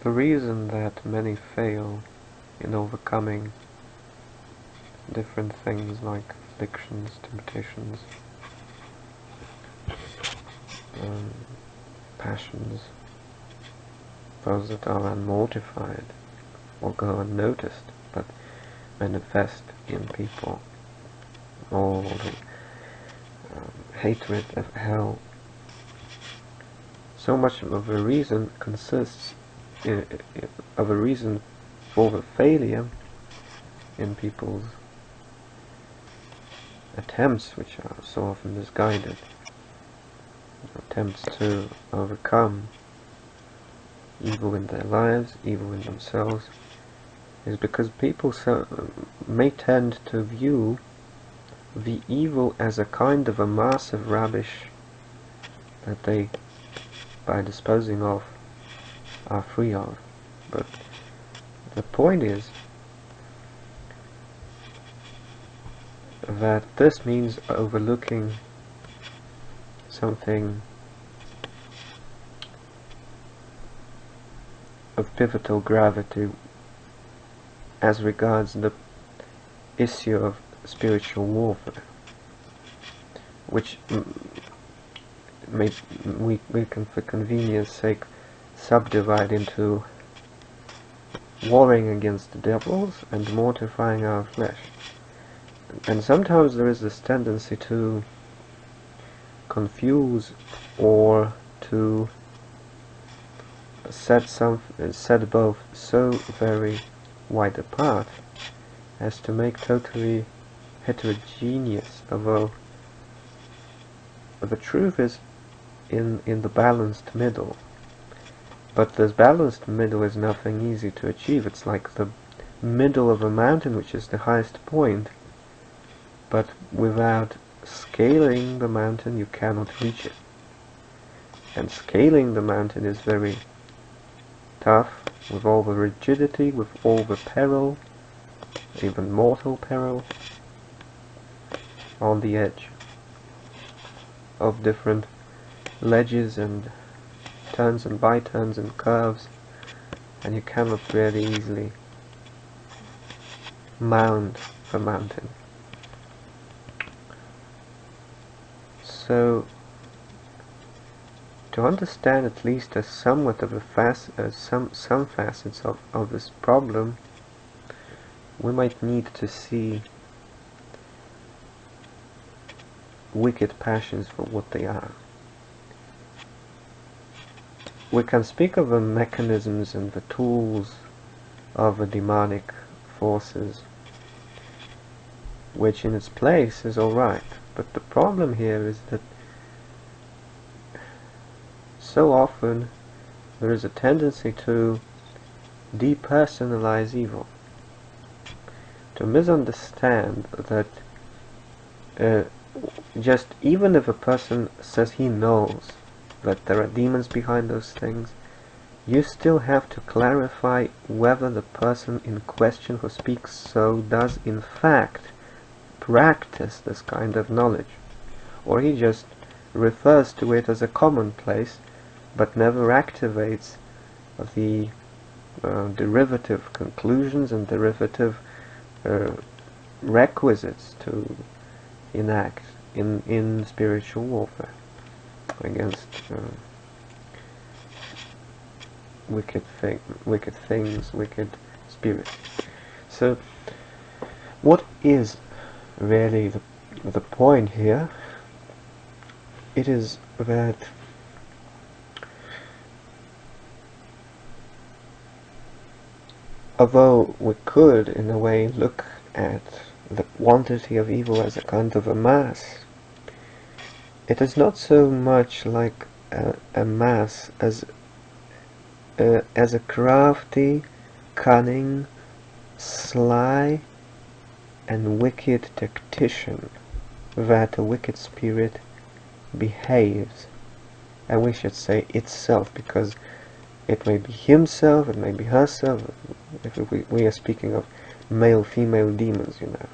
The reason that many fail in overcoming different things like afflictions, temptations, passions, those that are unmortified or go unnoticed, but manifest in people, all the hatred of hell. So much of a reason consists of a reason for the failure in people's attempts, which are so often misguided, attempts to overcome evil in their lives, evil in themselves, is because people may tend to view the evil as a kind of a mass of rubbish that they, by disposing of, are free of. But the point is that this means overlooking something of pivotal gravity as regards the issue of spiritual warfare, which we can, for convenience sake, subdivide into warring against the devils and mortifying our flesh. And sometimes there is this tendency to confuse or to set both so very wide apart as to make totally heterogeneous, although the truth is in the balanced middle. But this balanced middle is nothing easy to achieve. It's like the middle of a mountain, which is the highest point, but without scaling the mountain you cannot reach it. And scaling the mountain is very tough, with all the rigidity, with all the peril, even mortal peril, on the edge of different ledges and turns and by-turns and curves, and you cannot really easily mount the mountain. So, to understand at least somewhat of some facets of this problem, we might need to see wicked passions for what they are. We can speak of the mechanisms and the tools of the demonic forces, which in its place is alright, but the problem here is that so often there is a tendency to depersonalize evil, to misunderstand that just even if a person says he knows that there are demons behind those things, you still have to clarify whether the person in question who speaks so does in fact practice this kind of knowledge, or he just refers to it as a commonplace but never activates the derivative conclusions and derivative requisites to enact in spiritual warfare against wicked things, wicked spirits. So, what is really the point here? It is that although we could, in a way, look at the quantity of evil as a kind of a mass, it is not so much like a mass as a crafty, cunning, sly, and wicked tactician that a wicked spirit behaves, and we should say itself, because it may be himself, it may be herself, if we are speaking of male-female demons, you know.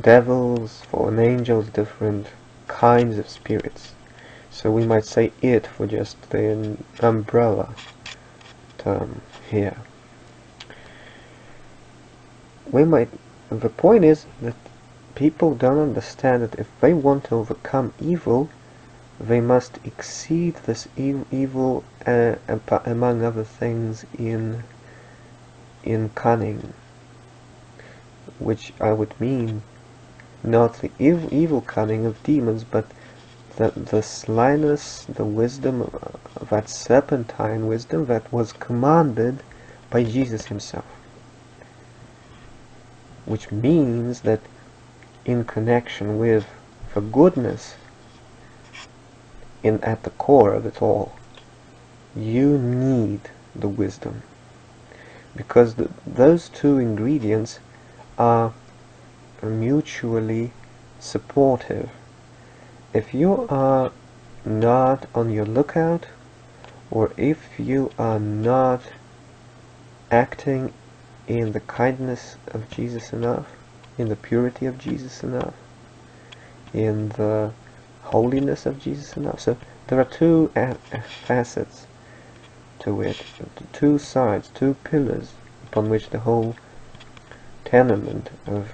Devils, fallen angels, different kinds of spirits. So we might say it for just the umbrella term here. The point is that people don't understand that if they want to overcome evil, they must exceed this evil, among other things, in cunning, which I would mean not the evil cunning of demons, but the slyness, the wisdom, that serpentine wisdom that was commanded by Jesus himself. Which means that in connection with the goodness at the core of it all, you need the wisdom. Because those two ingredients are mutually supportive. If you are not on your lookout, or if you are not acting in the kindness of Jesus enough, in the purity of Jesus enough, in the holiness of Jesus enough. So there are two facets to it, two sides, two pillars upon which the whole tenement of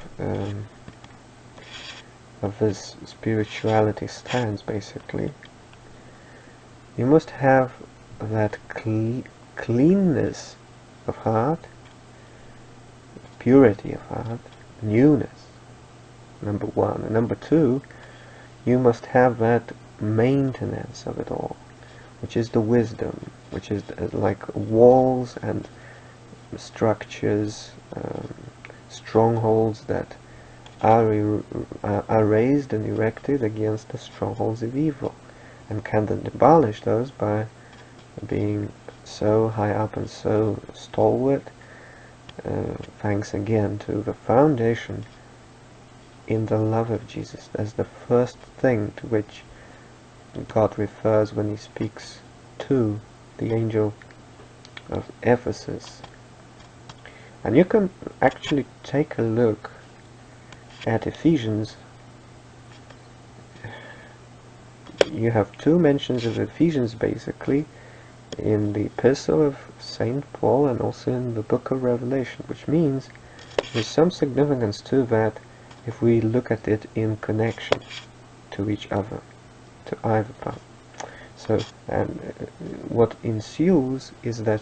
this spirituality stands, basically. You must have that cleanness of heart, purity of heart, newness, number one. And number two, you must have that maintenance of it all, which is the wisdom, which is like walls and structures, strongholds that are raised and erected against the strongholds of evil, and can then abolish those by being so high up and so stalwart, thanks again to the foundation in the love of Jesus as the first thing to which God refers when he speaks to the angel of Ephesus. And you can actually take a look at Ephesians. You have two mentions of Ephesians basically in the epistle of St. Paul and also in the book of Revelation, which means there's some significance to that if we look at it in connection to each other, to either part. So, and what ensues is that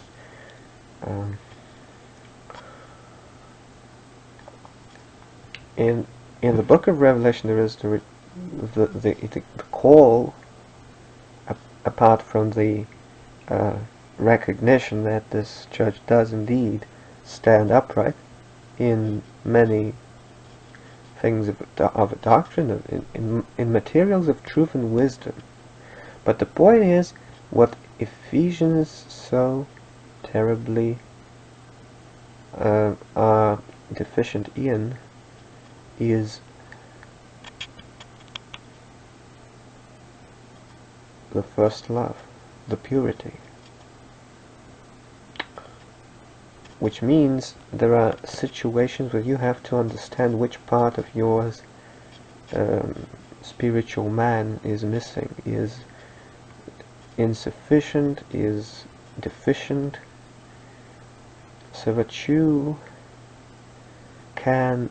in the book of Revelation there is the call, apart from the recognition that this church does indeed stand upright in many things of a doctrine, in materials of truth and wisdom. But the point is, what Ephesians so terribly are deficient in is the first love, the purity. Which means there are situations where you have to understand which part of yours spiritual man is missing, is insufficient, is deficient, so that you can,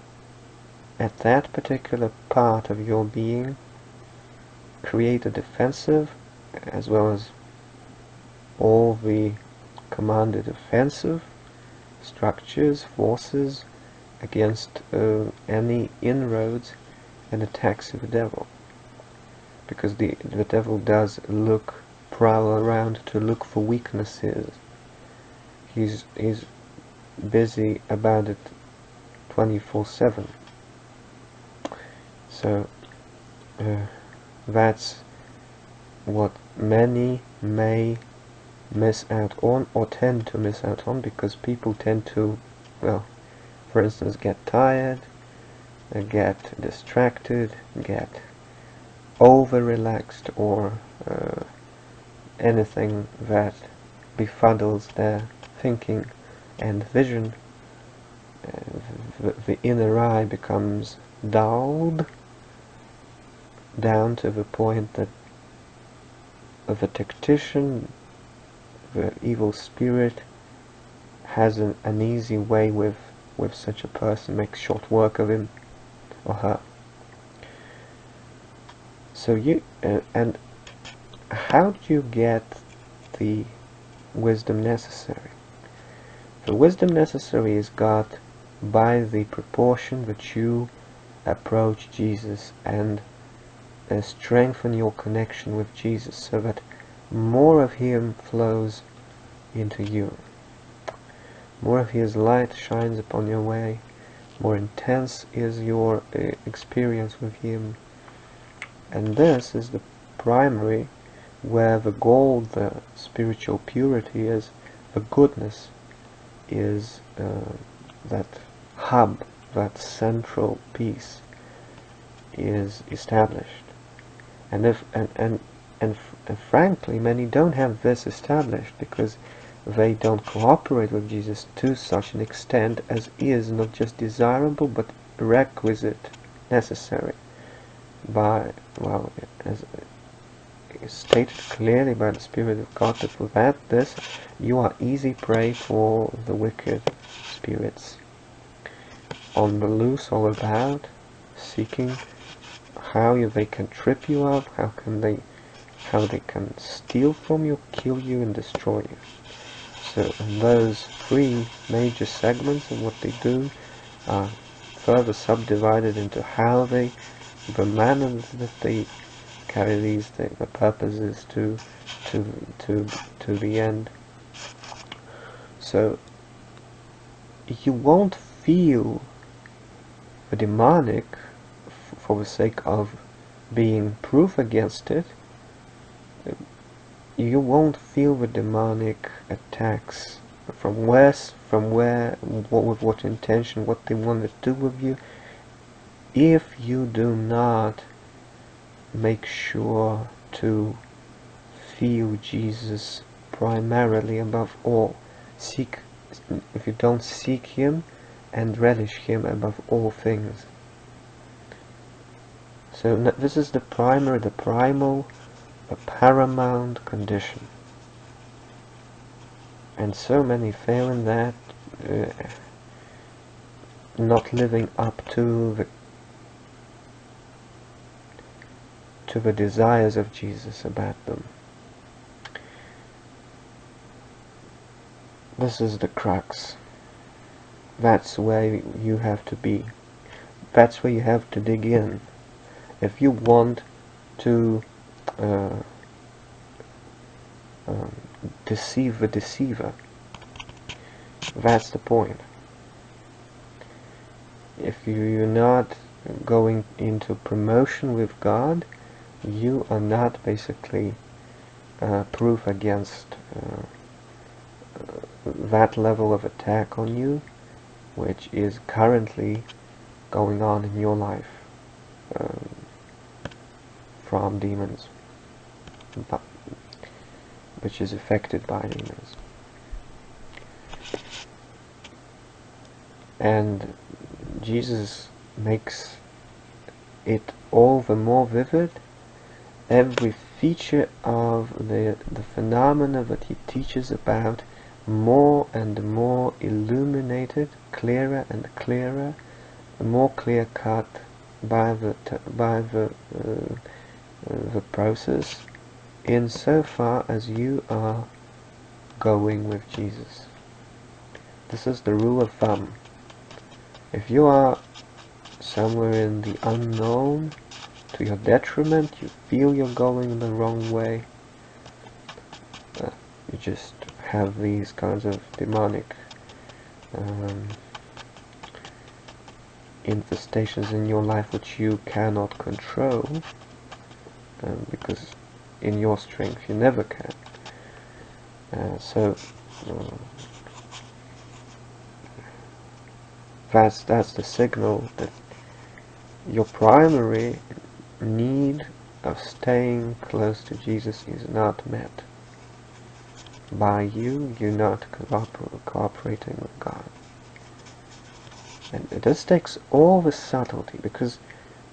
at that particular part of your being, create a defensive as well as all the commanded offensive structures, forces against any inroads and attacks of the devil. Because the devil does prowl around to look for weaknesses. He's busy about it 24/7. So that's what many may miss out on, or tend to miss out on, because people tend to, well, for instance, get tired, get distracted, get over-relaxed, or anything that befuddles their thinking and vision. The inner eye becomes dulled down to the point that the tactitian, the evil spirit, has an easy way with such a person, makes short work of him or her. So and how do you get the wisdom necessary? The wisdom necessary is got by the proportion that you approach Jesus and strengthen your connection with Jesus, so that more of Him flows into you. More of His light shines upon your way. More intense is your experience with Him. And this is the primary, where the goal, the spiritual purity is, the goodness is that hub, that central piece is established. And frankly, many don't have this established because they don't cooperate with Jesus to such an extent as is not just desirable but requisite, necessary by, well, as stated clearly by the Spirit of God, that without this you are easy prey for the wicked spirits on the loose all about, seeking how they can trip you up, how they can steal from you, kill you, and destroy you. So those three major segments of what they do are further subdivided into how the manner that they carry these the purposes to the end. So you won't feel the demonic for the sake of being proof against it. You won't feel the demonic attacks from with what intention, what they want to do with you, if you do not make sure to feel Jesus primarily above all. If you don't seek Him and relish Him above all things. So this is the primal, the paramount condition. And so many fail in that, not living up to the desires of Jesus about them. This is the crux. That's where you have to be. That's where you have to dig in. If you want to deceive the deceiver, that's the point. If you're not going into promotion with God, you are not basically proof against that level of attack on you, which is currently going on in your life from demons, which is affected by demons. And Jesus makes it all the more vivid. Every feature of the phenomena that he teaches about, more and more illuminated, clearer and clearer, more clear cut by the process, insofar as you are going with Jesus. This is the rule of thumb. If you are somewhere in the unknown, to your detriment, you feel you're going the wrong way, you just have these kinds of demonic infestations in your life which you cannot control, because in your strength you never can. That's the signal that your primary need of staying close to Jesus is not met by you. You're not cooperating with God. And this takes all the subtlety, because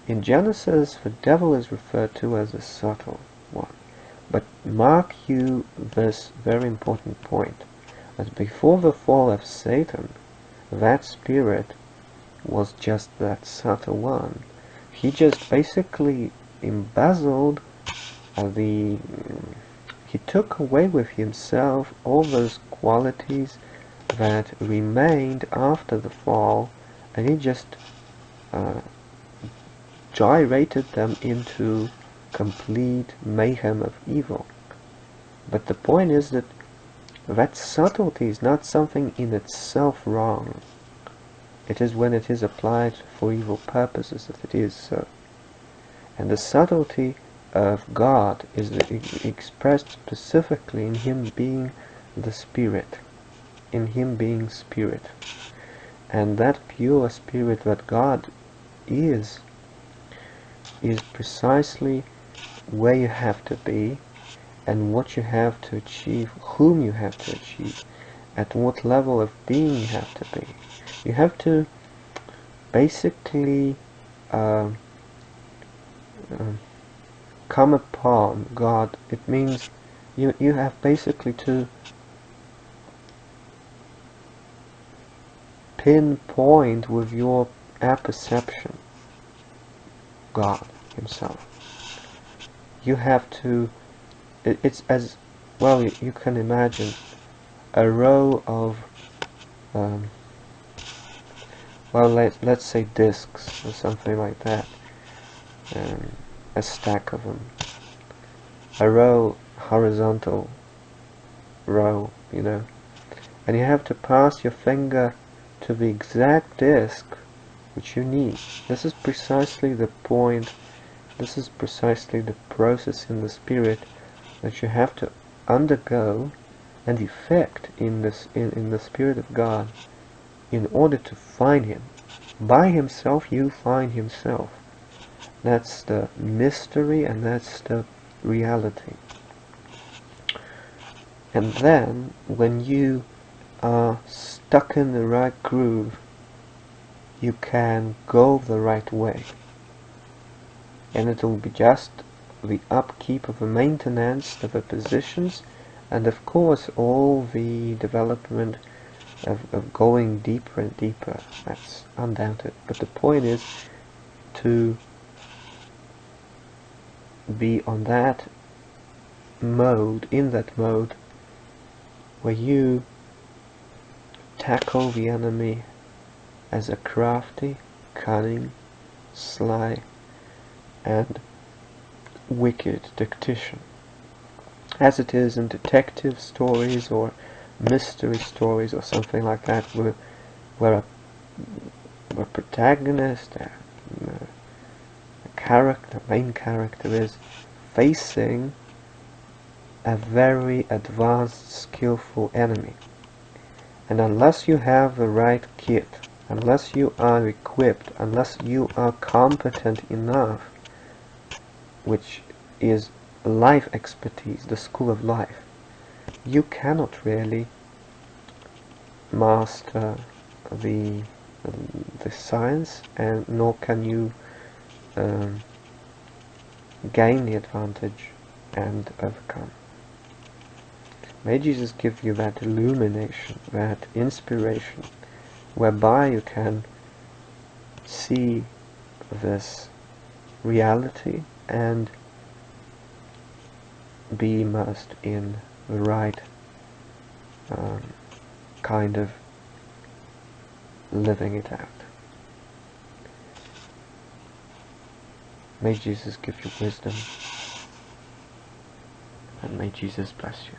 in Genesis the devil is referred to as the subtle one. But mark you this very important point. But before the fall of Satan, that spirit was just that subtle one. He just basically embezzled he took away with himself all those qualities that remained after the fall, and he just gyrated them into complete mayhem of evil. But the point is that that subtlety is not something in itself wrong. It is when it is applied for evil purposes that it is so. And the subtlety of God is expressed specifically in Him being the Spirit, in Him being Spirit. And that pure Spirit that God is precisely where you have to be, and what you have to achieve, whom you have to achieve, at what level of being you have to be. You have to basically come upon God. It means you have basically to pinpoint with your apperception God Himself. You have to, it's as well, you can imagine a row of well, let's say discs or something like that, a stack of them, a row, horizontal row, you know, and you have to pass your finger to the exact disc which you need. This is precisely the point, this is precisely the process in the Spirit that you have to undergo and effect in the Spirit of God in order to find Him. By Himself you find Himself. That's the mystery, and that's the reality. And then when you are stuck in the right groove, you can go the right way, and it will be just the upkeep of the maintenance of the positions, and of course all the development of going deeper and deeper. That's undoubted. But the point is to be on that mode, in that mode where you tackle the enemy as a crafty, cunning, sly, and wicked tactician, as it is in detective stories or mystery stories or something like that, where a protagonist, a character, main character, is facing a very advanced, skillful enemy. And unless you have the right kit, unless you are equipped, unless you are competent enough, which is life expertise, the school of life, you cannot really master the science, and nor can you gain the advantage and overcome. May Jesus give you that illumination, that inspiration, whereby you can see this reality and be immersed in the right kind of living it out. May Jesus give you wisdom, and may Jesus bless you.